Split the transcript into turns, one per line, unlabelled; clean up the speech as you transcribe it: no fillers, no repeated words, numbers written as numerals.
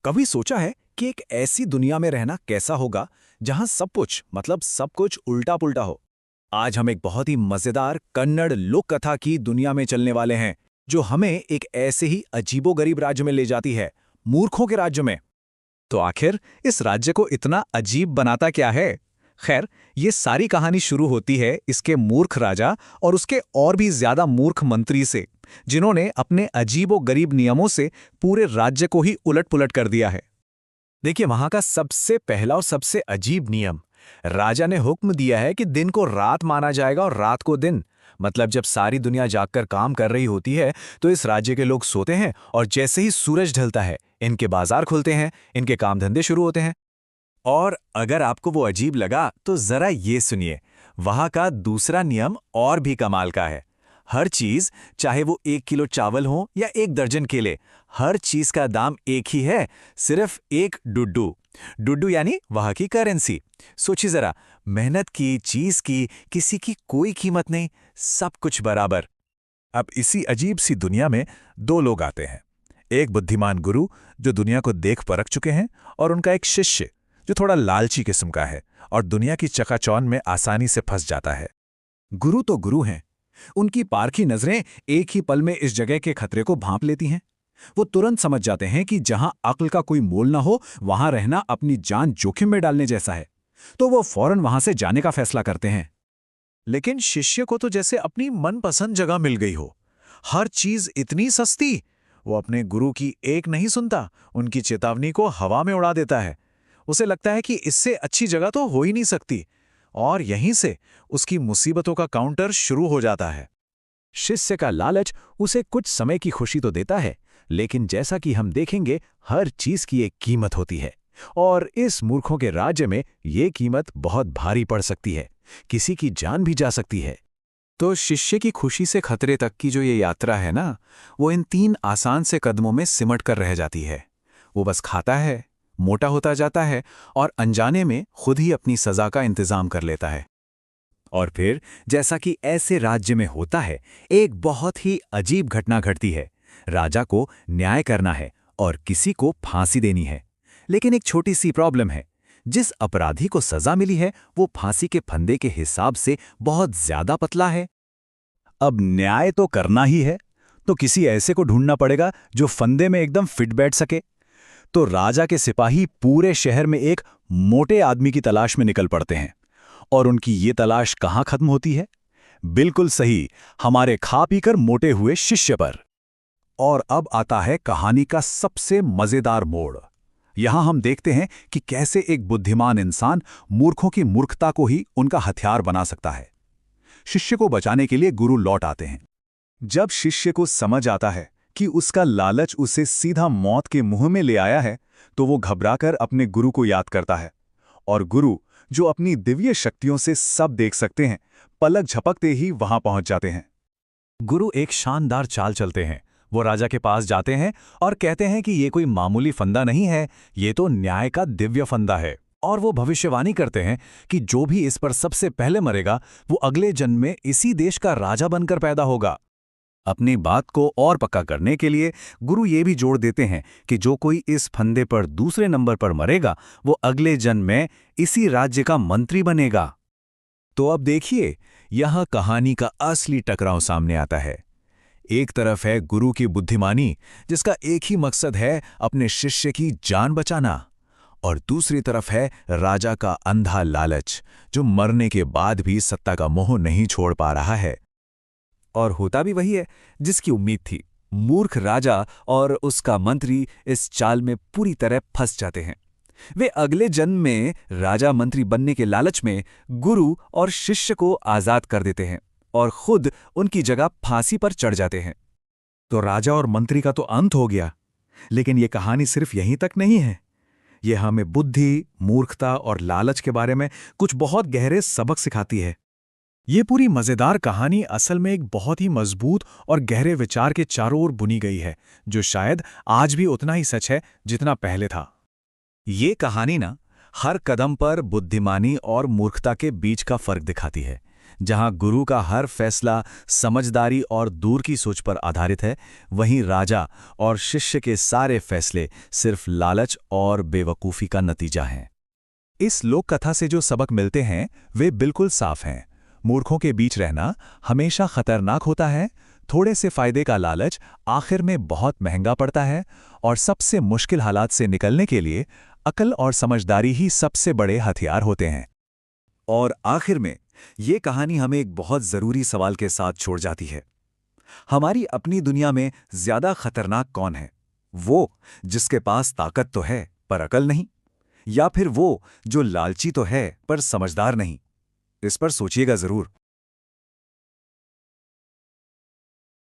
कभी सोचा है कि एक ऐसी दुनिया में रहना कैसा होगा जहां सब कुछ मतलब सब कुछ उल्टा पुल्टा हो। आज हम एक बहुत ही मजेदार कन्नड़ लोक कथा की दुनिया में चलने वाले हैं, जो हमें एक ऐसे ही अजीबोगरीब राज्य में ले जाती है, मूर्खों के राज्य में। तो आखिर इस राज्य को इतना अजीब बनाता क्या है? खैर, ये सारी कहानी शुरू होती है इसके मूर्ख राजा और उसके और भी ज्यादा मूर्ख मंत्री से, जिन्होंने अपने अजीबोगरीब नियमों से पूरे राज्य को ही उलट-पुलट कर दिया है। देखिए, वहां का सबसे पहला और सबसे अजीब नियम, राजा ने हुक्म दिया है कि दिन को रात माना जाएगा और रात को दिन। मतलब जब सारी दुनिया जागकर काम कर रही होती है तो इस राज्य के लोग सोते हैं, और जैसे ही सूरज ढलता है इनके बाजार खुलते हैं, इनके काम धंधे शुरू होते हैं। और अगर आपको वो अजीब लगा तो जरा ये सुनिए, वहां का दूसरा नियम और भी कमाल का है। हर चीज, चाहे वो 1 किलो चावल हो या 1 दर्जन केले, हर चीज का दाम एक ही है, सिर्फ एक डुड्डू। डुड्डू यानी वहां की करेंसी। सोचिए जरा, मेहनत की, चीज की, किसी की कोई कीमत नहीं, सब कुछ बराबर। अब इसी अजीब सी दुनिया में दो लोग आते हैं। एक बुद्धिमान गुरु जो दुनिया को देख परख चुके हैं, और उनका एक शिष्य जो थोड़ा लालची किस्म का है और दुनिया की चकाचौंध में आसानी से फंस जाता है। गुरु तो गुरु हैं, उनकी पारखी नजरें एक ही पल में इस जगह के खतरे को भांप लेती हैं। वो तुरंत समझ जाते हैं कि जहां अक्ल का कोई मोल ना हो, वहां रहना अपनी जान जोखिम में डालने जैसा है। तो वो फौरन वहां से जाने का फैसला करते हैं। लेकिन शिष्य को तो जैसे अपनी मनपसंद जगह मिल गई हो। हर चीज इतनी सस्ती। वो अपने गुरु की एक नहीं सुनता, उनकी चेतावनी को हवा में उड़ा देता है। उसे लगता है कि इससे अच्छी जगह तो हो ही नहीं सकती, और यहीं से उसकी मुसीबतों का काउंटर शुरू हो जाता है। शिष्य का लालच उसे कुछ समय की खुशी तो देता है, लेकिन जैसा कि हम देखेंगे, हर चीज की एक कीमत होती है, और इस मूर्खों के राज्य में ये कीमत बहुत भारी पड़ सकती है। किसी की जान भी जा सकती है। तो शिष्य की खुशी से खतरे तक की जो ये यात्रा है ना, वो इन 3 आसान से कदमों में सिमट कर रह जाती है। वो बस खाता है, मोटा होता जाता है, और अनजाने में खुद ही अपनी सजा का इंतजाम कर लेता है। और फिर, जैसा कि ऐसे राज्य में होता है, एक बहुत ही अजीब घटना घटती है। राजा को न्याय करना है और किसी को फांसी देनी है। लेकिन एक छोटी सी प्रॉब्लम है। जिस अपराधी को सजा मिली है, वो फांसी के फंदे के हिसाब से बहुत ज्यादा पतला है। अब न्याय तो करना ही है, तो किसी ऐसे को ढूंढना पड़ेगा जो फंदे में एकदम फिट बैठ सके। तो राजा के सिपाही पूरे शहर में एक मोटे आदमी की तलाश में निकल पड़ते हैं। और उनकी ये तलाश कहाँ खत्म होती है? बिल्कुल सही, हमारे खा पीकर मोटे हुए शिष्य पर। और अब आता है कहानी का सबसे मजेदार मोड़। यहां हम देखते हैं कि कैसे एक बुद्धिमान इंसान मूर्खों की मूर्खता को ही उनका हथियार बना सकता है। शिष्य को बचाने के लिए गुरु लौट आते हैं। जब शिष्य को समझ आता है कि उसका लालच उसे सीधा मौत के मुंह में ले आया है, तो वो घबराकर अपने गुरु को याद करता है। और गुरु, जो अपनी दिव्य शक्तियों से सब देख सकते हैं, पलक झपकते ही वहां पहुंच जाते हैं। गुरु एक शानदार चाल चलते हैं। वो राजा के पास जाते हैं और कहते हैं कि ये कोई मामूली फंदा नहीं है, ये तो न्याय का दिव्य फंदा है। और वो भविष्यवाणी करते हैं कि जो भी इस पर सबसे पहले मरेगा, वो अगले जन्म में इसी देश का राजा बनकर पैदा होगा। अपनी बात को और पक्का करने के लिए गुरु ये भी जोड़ देते हैं कि जो कोई इस फंदे पर दूसरे नंबर पर मरेगा, वो अगले जन्म में इसी राज्य का मंत्री बनेगा। तो अब देखिए, यहां कहानी का असली टकराव सामने आता है। एक तरफ है गुरु की बुद्धिमानी, जिसका एक ही मकसद है अपने शिष्य की जान बचाना, और दूसरी तरफ है राजा का अंधा लालच, जो मरने के बाद भी सत्ता का मोह नहीं छोड़ पा रहा है। और होता भी वही है जिसकी उम्मीद थी। मूर्ख राजा और उसका मंत्री इस चाल में पूरी तरह फंस जाते हैं। वे अगले जन्म में राजा मंत्री बनने के लालच में गुरु और शिष्य को आजाद कर देते हैं और खुद उनकी जगह फांसी पर चढ़ जाते हैं। तो राजा और मंत्री का तो अंत हो गया। लेकिन यह कहानी सिर्फ यहीं तक नहीं है। यह हमें बुद्धि, मूर्खता और लालच के बारे में कुछ बहुत गहरे सबक सिखाती है। ये पूरी मजेदार कहानी असल में एक बहुत ही मजबूत और गहरे विचार के चारों ओर बुनी गई है, जो शायद आज भी उतना ही सच है जितना पहले था। ये कहानी ना हर कदम पर बुद्धिमानी और मूर्खता के बीच का फर्क दिखाती है। जहां गुरु का हर फैसला समझदारी और दूर की सोच पर आधारित है, वहीं राजा और शिष्य के सारे फैसले सिर्फ लालच और बेवकूफ़ी का नतीजा हैं। इस लोक कथा से जो सबक मिलते हैं वे बिल्कुल साफ हैं। मूर्खों के बीच रहना हमेशा खतरनाक होता है, थोड़े से फायदे का लालच आखिर में बहुत महंगा पड़ता है, और सबसे मुश्किल हालात से निकलने के लिए अक्ल और समझदारी ही सबसे बड़े हथियार होते हैं। और आखिर में ये कहानी हमें एक बहुत ज़रूरी सवाल के साथ छोड़ जाती है। हमारी अपनी दुनिया में ज़्यादा खतरनाक कौन है? वो जिसके पास ताकत तो है पर अकल नहीं, या फिर वो जो लालची तो है पर समझदार नहीं? इस पर सोचिएगा ज़रूर।